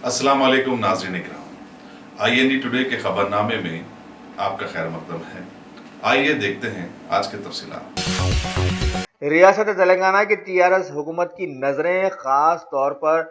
अस्सलाम वालेकुम नाज़रीन इकराम। IND टुडे के खबरनामे में आपका खैर मकदम है। आइए देखते हैं आज के तफसीलात। रियासत तेलंगाना की TRS हुकूमत की नजरें खास तौर पर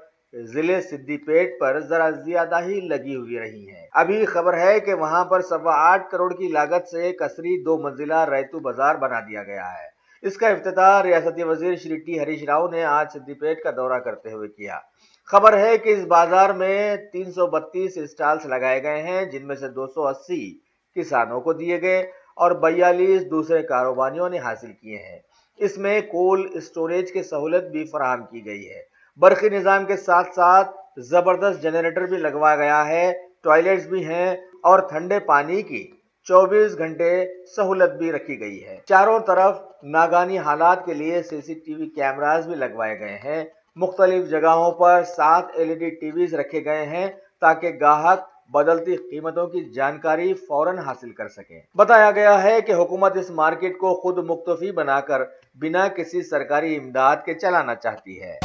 जिले सिद्दीपेट पर जरा ज्यादा ही लगी हुई रही हैं। अभी खबर है कि वहां पर 8.25 करोड़ की लागत से कसरी 2 मंजिला रैतू बाजार बना दिया गया है। इसका इफ्तिताह रियासती वजीर श्री टी हरीश राव ने आज सिद्दीपेट का दौरा करते हुए किया। खबर है कि इस बाजार में 332 स्टॉल्स लगाए गए हैं, जिनमें से 280 किसानों को दिए गए और 42 दूसरे कारोबारियों ने हासिल किए हैं। इसमें कोल्ड स्टोरेज की सहूलत भी फराहम की गई है। बरकी निजाम के साथ साथ जबरदस्त जनरेटर भी लगवाया गया है, टॉयलेट्स भी हैं और ठंडे पानी की 24 घंटे सहूलत भी रखी गई है। चारों तरफ नागानी हालात के लिए CCTV कैमरास भी लगवाए गए हैं। मुख्तलिफ जगहों पर 7 LED टीवीज रखे गए हैं ताकि ग्राहक बदलती कीमतों की जानकारी फौरन हासिल कर सकें। बताया गया है कि हुकूमत इस मार्केट को खुद मुख्तफी बनाकर बिना किसी सरकारी इमदाद के चलाना चाहती है।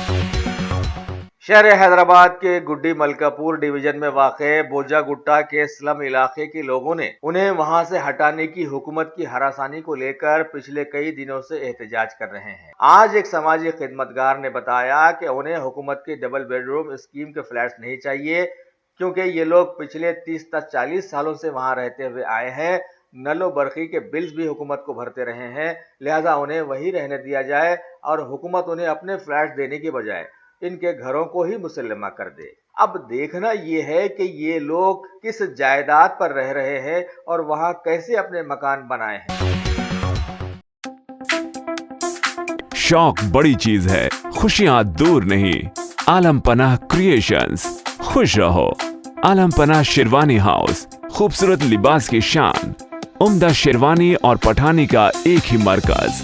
शहर हैदराबाद के गुड्डी मलकापुर डिवीजन में वाक़े बोजा गुट्टा के स्लम इलाके के लोगों ने उन्हें वहां से हटाने की हुकूमत की हरासानी को लेकर पिछले कई दिनों से एहतजाज कर रहे हैं। आज एक समाजी खिदमतगार ने बताया कि उन्हें हुकूमत की डबल बेडरूम स्कीम के फ्लैट्स नहीं चाहिए, क्योंकि ये लोग पिछले 30 तक 40 सालों से वहां रहते हुए आए हैं। नलो बरखी के बिल्स भी हुकूमत को भरते रहे हैं, लिहाजा उन्हें वही रहने दिया जाए और हुकूमत उन्हें अपने फ्लैट देने की बजाय इनके घरों को ही मुसल्लमा कर दे। अब देखना ये है कि ये लोग किस जायदाद पर रह रहे हैं और वहां कैसे अपने मकान बनाए हैं। शौक बड़ी चीज है, खुशियां दूर नहीं। आलम पनाह क्रिएशंस, खुश रहो। आलम पनाह शेरवानी हाउस, खूबसूरत लिबास की शान, उम्दा शेरवानी और पठानी का एक ही मरकज।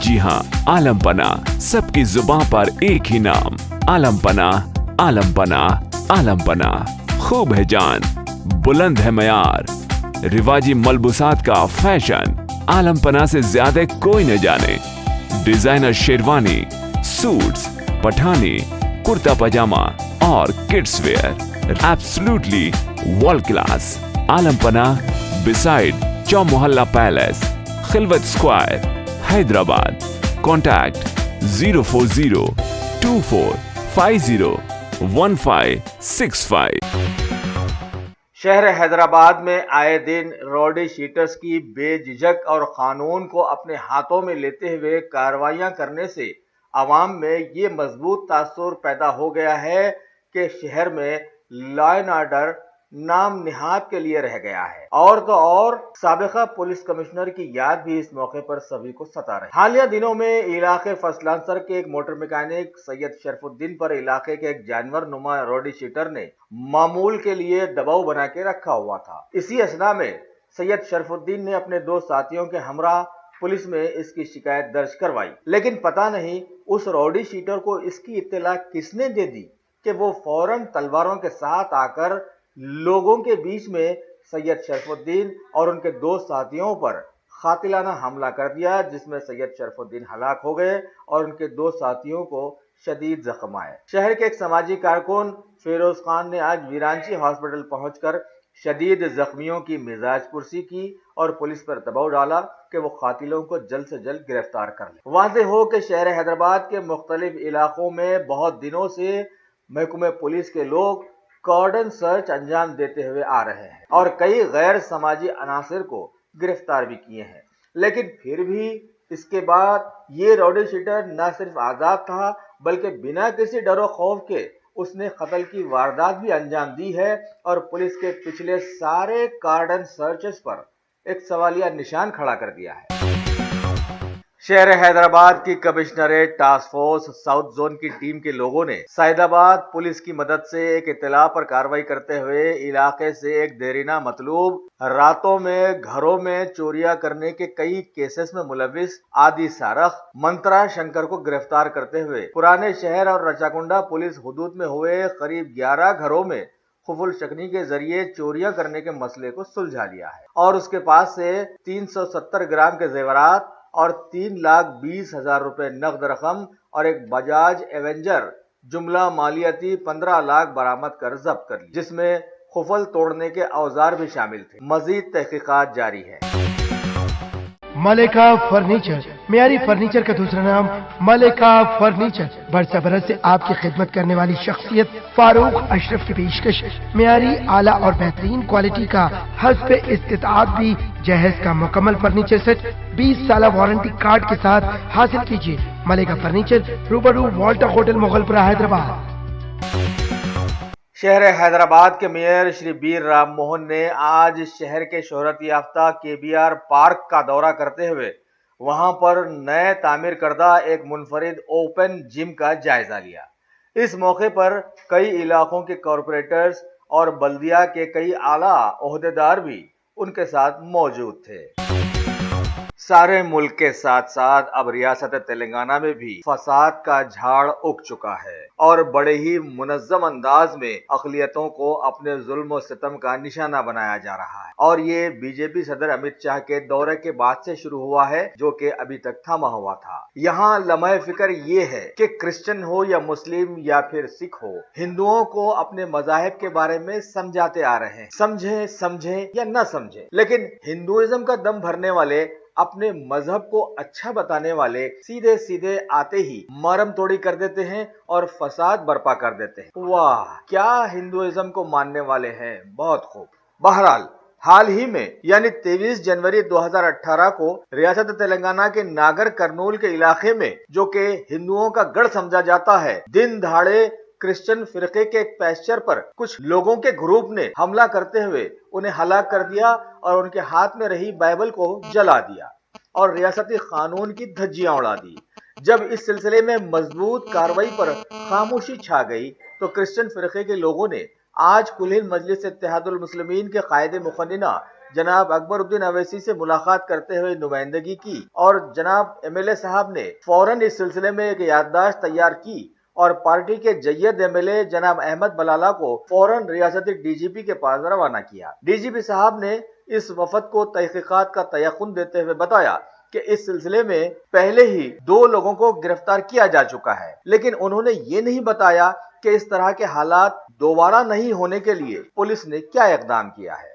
जी हाँ, आलम पनाह, सबकी जुबान पर एक ही नाम, आलम पनाह। आलम पनाह, आलम पनाह, खूब है जान, बुलंद है मयार, रिवाजी मलबूसात का फैशन, आलम पनाह से ज्यादा कोई न जाने। डिजाइनर शेरवानी, सूट्स, पठानी, कुर्ता पजामा और kids wear, absolutely world class. Alam Panah, beside Chow Mohalla palace, Khilwat square, Hyderabad. Contact 04024501565। शहर हैदराबाद में आए दिन रॉडी शीटर्स की बेझिझक और कानून को अपने हाथों में लेते हुए कार्रवाइयां करने से अवाम में ये मजबूत तासुर पैदा हो गया है कि शहर में लॉ एंड ऑर्डर नाम निहात के लिए रह गया है। और तो और साबिका पुलिस कमिश्नर की याद भी इस मौके पर सभी को सता रही। हालिया दिनों में इलाके फसलांसर के एक मोटर मैकेनिक सैयद शरफुद्दीन पर इलाके के एक जानवर नुमा रोडी शीटर ने मामूल के लिए दबाव बना के रखा हुआ था। इसी असना में सैयद शरफुद्दीन ने अपने दो साथियों के हमरा पुलिस में इसकी शिकायत दर्ज करवाई, लेकिन पता नहीं उस रोडी शीटर को इसकी इत्तला किसने दे दी कि वो फौरन तलवारों के साथ आकर लोगों के बीच में सैयद शरफुद्दीन और उनके दो साथियों पर कातिलाना हमला कर दिया, जिसमें सैयद शरफुद्दीन हलाक हो गए और उनके दो साथियों को शदीद जख्म आए। शहर के एक समाजी कारकुन फिरोज खान ने आज विरांची हॉस्पिटल पहुंचकर शदीद जख्मियों की मिजाज पुरसी की और पुलिस पर दबाव डाला कि वो कातिलों को जल्द से जल्द गिरफ्तार कर ले। वाज़ेह हो कि शहर हैदराबाद के मुख्तलिफ इलाकों में बहुत दिनों से महकमे पुलिस के लोग कॉर्डन सर्च अंजाम देते हुए आ रहे हैं और कई गैर समाजी अनासिर को गिरफ्तार भी किए हैं, लेकिन फिर भी इसके बाद ये रॉडी शीटर न सिर्फ आजाद था बल्कि बिना किसी डरो खौफ के उसने कत्ल की वारदात भी अंजाम दी है और पुलिस के पिछले सारे कॉर्डन सर्चेस पर एक सवालिया निशान खड़ा कर दिया है। शहर हैदराबाद की commissionerate task force south zone की टीम के लोगों ने सैदाबाद पुलिस की मदद से एक इत्तला पर कार्रवाई करते हुए इलाके से एक देरीना मतलूब रातों में घरों में चोरियां करने के कई केसेस में मुलविस आदि सारख मंत्रा शंकर को गिरफ्तार करते हुए पुराने शहर और रचाकुंडा पुलिस हुदूद में हुए करीब 11 घरों में खुफुल शकनी के जरिए चोरियां करने के मसले को सुलझा लिया है और उसके पास से 370 ग्राम के जेवरात और 3,20,000 रुपए नकद रकम और एक बजाज एवेंजर जुमला मालियाती 15 लाख बरामद कर जब्त कर ली, जिसमें खुफल तोड़ने के औजार भी शामिल थे। मजीद तहकीकात जारी है। मलिका फर्नीचर, मियारी फर्नीचर का दूसरा नाम मलिका फर्नीचर। बरसा बरस से आपकी खिदमत करने वाली शख्सियत फारूक अशरफ की पेशकश मियारी आला और बेहतरीन क्वालिटी का हस्ब इस्तिताअत भी जहेज का मुकम्मल फर्नीचर सेट 20 साल वारंटी कार्ड के साथ हासिल कीजिए। मलिका फर्नीचर, रूबरू वाल्टर होटल, मुगलपुरा, हैदराबाद। शहर हैदराबाद के मेयर श्री बीर राम मोहन ने आज शहर के शोहरत याफ्ता केबीआर पार्क का दौरा करते हुए वहां पर नए तामीर करदा एक मुनफरिद ओपन जिम का जायजा लिया। इस मौके पर कई इलाकों के कॉरपोरेटर्स और बल्दिया के कई आला ओहदेदार भी उनके साथ मौजूद थे। सारे मुल्क के साथ साथ अब रियासत तेलंगाना में भी फसाद का झाड़ उग चुका है और बड़े ही मुनज़्ज़म अंदाज में अक़लियतों को अपने जुल्म और सितम का निशाना बनाया जा रहा है। और ये बीजेपी सदर अमित शाह के दौरे के बाद से शुरू हुआ है, जो कि अभी तक थमा हुआ था। यहाँ लम्हे फिक्र ये है कि क्रिश्चियन हो या मुस्लिम या फिर सिख हो, हिंदुओं को अपने मज़ाहिब के बारे में समझाते आ रहे हैं। समझे या न समझे, लेकिन हिंदुइज्म का दम भरने वाले, अपने मजहब को अच्छा बताने वाले सीधे सीधे आते ही मरम तोड़ी कर देते हैं और फसाद बर्पा कर देते हैं। वाह, क्या हिंदुइज्म को मानने वाले हैं। बहुत खूब। बहरहाल, हाल ही में यानी 23 जनवरी 2018 को रियासत तेलंगाना के नागर कर्नूल के इलाके में, जो कि हिंदुओं का गढ़ समझा जाता है, दिन दहाड़े क्रिश्चियन फिरके के एक पैस्चर पर कुछ लोगों के ग्रुप ने हमला करते हुए उन्हें हलाक कर दिया और उनके हाथ में रही बाइबल को जला दिया और रियासती कानून की धज्जियां उड़ा दी। जब इस सिलसिले में मजबूत कार्रवाई पर खामोशी छा गई तो क्रिश्चियन फिरके के लोगों ने आज कुल्हिल मजलिस इत्तेहादुल मुस्लिमीन के कायदे मुखन्निना जनाब अकबरुद्दीन अवैसी से मुलाकात करते हुए नुमाइंदगी की और जनाब एमएलए साहब ने फौरन इस सिलसिले में एक याददाश्त तैयार की और पार्टी के जय्यद एमएलए जनाब अहमद बलाला को फौरन रियासती डीजीपी के पास रवाना किया। डीजीपी साहब ने इस वफद को तहकीकात का तयक़ुन देते हुए बताया कि इस सिलसिले में पहले ही 2 लोगों को गिरफ्तार किया जा चुका है, लेकिन उन्होंने ये नहीं बताया कि इस तरह के हालात दोबारा नहीं होने के लिए पुलिस ने क्या इक़दाम किया है।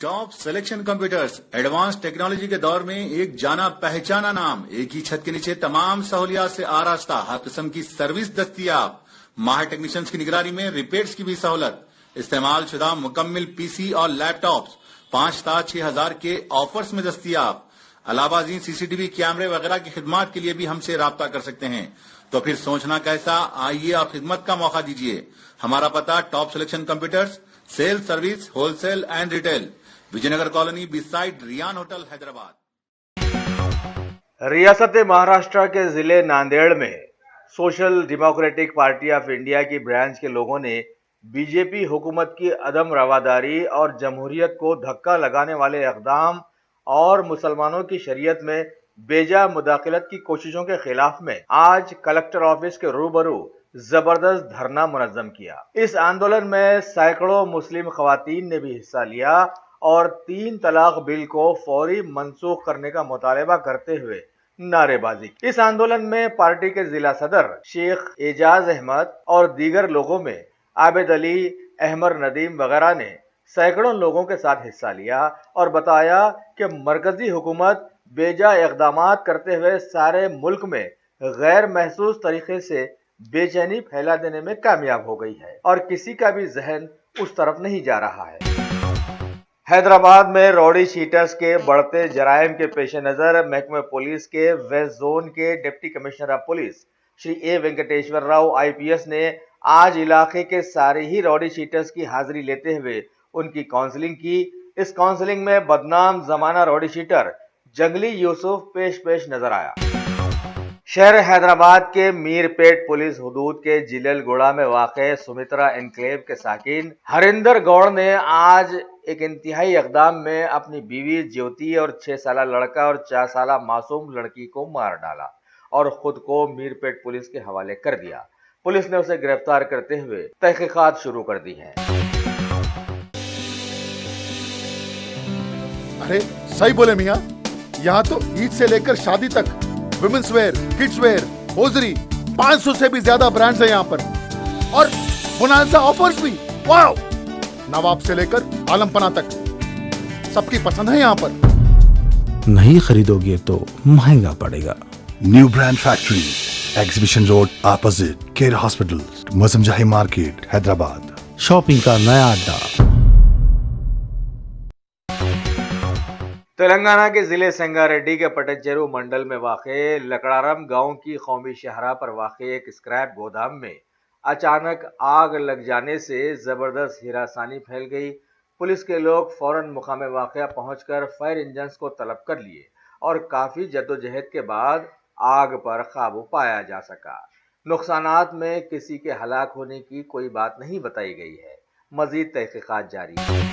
Top selection computers, advance technology के दौर में एक जाना पहचाना नाम, एक ही छत के नीचे तमाम सहूलियात से आरास्ता, हर किस्म की सर्विस दस्तियाब, माहिर टेक्नीशियंस की निगरानी में रिपेयर्स की भी सहूलत, इस्तेमाल शुदा मुकम्मल पीसी और लैपटॉप्स 5 से 6,000 के ऑफर्स में दस्तियाब। अलावा सीसीटीवी कैमरे वगैरह की खिदमत के लिए भी हमसे राब्ता कर सकते हैं। तो फिर सोचना कैसा, आइए और खिदमत का मौका दीजिए। हमारा पता top selection computers, sale service, wholesale and retail, Vijaynagar colony beside Riyan hotel, Hyderabad. रियासत महाराष्ट्र के जिले नांदेड़ में social democratic party of India की ब्रांच के लोगों ने बीजेपी हुकूमत की अदम रवादारी और जमहूरियत को धक्का लगाने वाले इक़दाम और मुसलमानों की शरीयत में बेजा मुदाखलत की कोशिशों के खिलाफ में आज कलेक्टर ऑफिस के रूबरू जबरदस्त धरना मुनज़्ज़म किया। इस आंदोलन में सैकड़ों मुस्लिम खवातीन ने भी हिस्सा लिया और 3 तलाक बिल को फौरी मंसूख करने का मुतालबा करते हुए नारेबाजी की। इस आंदोलन में पार्टी के जिला सदर शेख एजाज अहमद और दीगर लोगों में आबिद अली, अहमर नदीम वगैरह ने सैकड़ों लोगों के साथ हिस्सा लिया और बताया कि मरकजी हुकूमत बेजा इक़दामात करते हुए सारे मुल्क में गैर महसूस तरीके से बेचैनी फैला देने में कामयाब हो गई है और किसी का भी जहन उस तरफ नहीं जा रहा है। हैदराबाद में रौडी शीटर्स के बढ़ते जराइम के पेश नज़र महकमे पुलिस के वेस्ट जोन के deputy commissioner of police Shri A Venkateswara Rao IPS ने आज इलाके के सारे ही रौडी शीटर्स की हाजिरी लेते हुए उनकी काउंसलिंग की। इस काउंसलिंग में बदनाम जमाना रौडी शीटर जंगली यूसुफ पेश नजर आया। शहर हैदराबाद के मीरपेट पुलिस हुदूद के जिललगुड़ा में वाक़े सुमित्रा एनक्लेव के साकिन हरिंदर गौड़ ने आज एक इंतहाई इक़दाम में अपनी बीवी ज्योति और 6 साला लड़का और 4 साला मासूम लड़की को मार डाला और खुद को मीरपेट पुलिस के हवाले कर दिया। पुलिस ने उसे गिरफ्तार करते हुए तहकीकात शुरू कर दी है। अरे सही बोले मियाँ, यहाँ तो ईद से लेकर शादी तक women's wear, kids wear, hosiery, 500 से भी ज्यादा ब्रांड्स हैं यहाँ पर और बोनांजा ऑफर्स भी। वाओ! नवाब से लेकर आलमपना तक सबकी पसंद है यहाँ पर। नहीं खरीदोगे तो महंगा पड़ेगा। New Brand Factory, Exhibition Road, opposite Care Hospital, Mozamjahi Market, Hyderabad. Shopping का नया अड्डा। तेलंगाना के जिले संगारेड्डी के पटचेरू मंडल में वाक़े लकड़ारम गांव की कौमी शाहराह पर वाक़े एक स्क्रैप गोदाम में अचानक आग लग जाने से जबरदस्त हिरासानी फैल गई। पुलिस के लोग फौरन मुकाम वाक़या पहुंचकर फायर इंजन्स को तलब कर लिए और काफी जद्दोजहद के बाद आग पर काबू पाया जा सका। नुकसानात में किसी के हलाक होने की कोई बात नहीं बताई गई है। मजीद तहकीकात जारी है।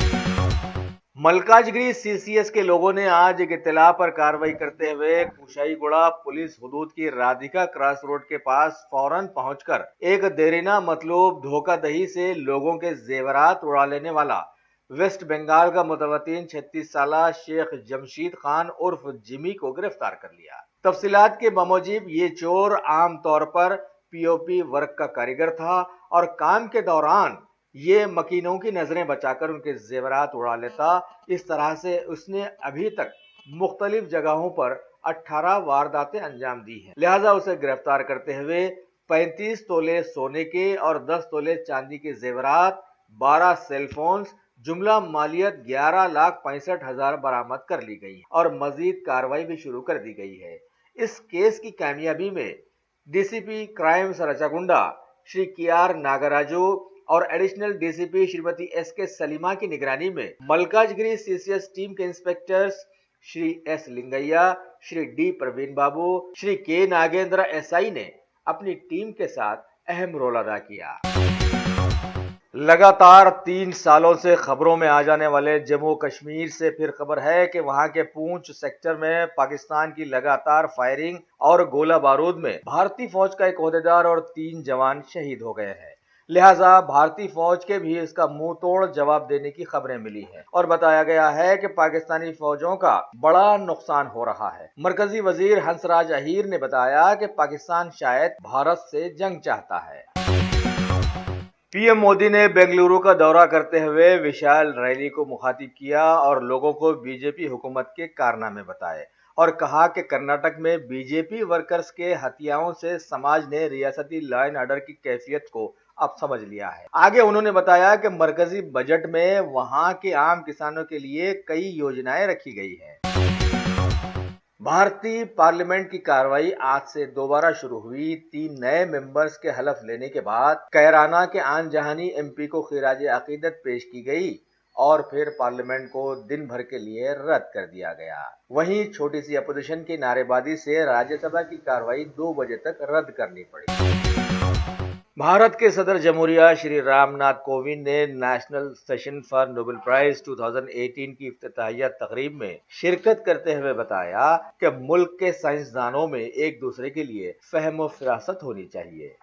मलकाजगिरी सीसीएस के लोगों ने आज एक इत्तला पर कार्रवाई करते हुए कुशाईगुड़ा पुलिस हुदूद की राधिका क्रॉस रोड के पास फौरन पहुंचकर एक देरीना मतलूब धोखादही से लोगों के जेवरात उड़ा लेने वाला वेस्ट बंगाल का मुतवत्तिन 36 साला शेख जमशीद खान उर्फ जिमी को गिरफ्तार कर लिया। तफसीलात के बमौजिब ये चोर आम तौर पर पीओपी वर्क का कारीगर था और काम के दौरान ये मकीनों की नजरें बचाकर उनके जेवरात उड़ा लेता। इस तरह से उसने अभी तक मुख्तलिफ जगहों पर 18 वारदातें अंजाम दी हैं। लिहाजा उसे गिरफ्तार करते हुए 35 तोले सोने के और 10 तोले चांदी के जेवरात, 12 सेलफोन्स, जुमला मालियत 11,65,000 बरामद कर ली गई और मजीद कार्रवाई भी शुरू कर दी गई है। इस केस की कामयाबी में DCP crimes Rachakonda Shri KR Nagaraju और additional DCP Shrimati SK Salima की निगरानी में मलकाजगिरी सीसीएस टीम के inspectors Shri S Lingaiah, Shri D Praveen Babu, Shri K Nagendra SI ने अपनी टीम के साथ अहम रोल अदा किया। लगातार 3 सालों से खबरों में आ जाने वाले जम्मू कश्मीर से फिर खबर है कि वहां के पूंछ सेक्टर में पाकिस्तान की लगातार फायरिंग और गोला बारूद में भारतीय फौज का एक ओहदेदार और 3 जवान शहीद हो गए हैं। लिहाजा भारतीय फौज के भी इसका मुंह तोड़ जवाब देने की खबरें मिली हैं और बताया गया है कि पाकिस्तानी फौजों का बड़ा नुकसान हो रहा है। मरकजी वजीर हंसराज अहीर ने बताया कि पाकिस्तान शायद भारत से जंग चाहता है। पीएम मोदी ने बेंगलुरु का दौरा करते हुए विशाल रैली को मुखातिब किया और लोगों को बीजेपी हुकूमत के कारनामे बताए और कहा कि कर्नाटक में बीजेपी वर्कर्स के हत्याओं से समाज ने रियासती लॉ एंड ऑर्डर की कैफियत को अब समझ लिया है। आगे उन्होंने बताया कि मरकजी बजट में वहां के आम किसानों के लिए कई योजनाएं रखी गई हैं। भारतीय पार्लियामेंट की कार्रवाई आज से दोबारा शुरू हुई। 3 नए मेंबर्स के हलफ लेने के बाद कैराना के आन जहानी एमपी को खिराज अकीदत पेश की गई और फिर पार्लियामेंट को दिन भर के लिए रद्द कर दिया गया। वहीं छोटी सी अपोजिशन की नारेबाजी से राज्यसभा की कार्रवाई 2 बजे तक रद्द करनी पड़ी। भारत के सदर जमहूरिया श्री रामनाथ कोविंद ने national session for Nobel prize 2018 की इफ्तिताहिया तकरीब में शिरकत करते हुए बताया कि मुल्क के साइंसदानों में एक दूसरे के लिए फहम व फिरासत होनी चाहिए।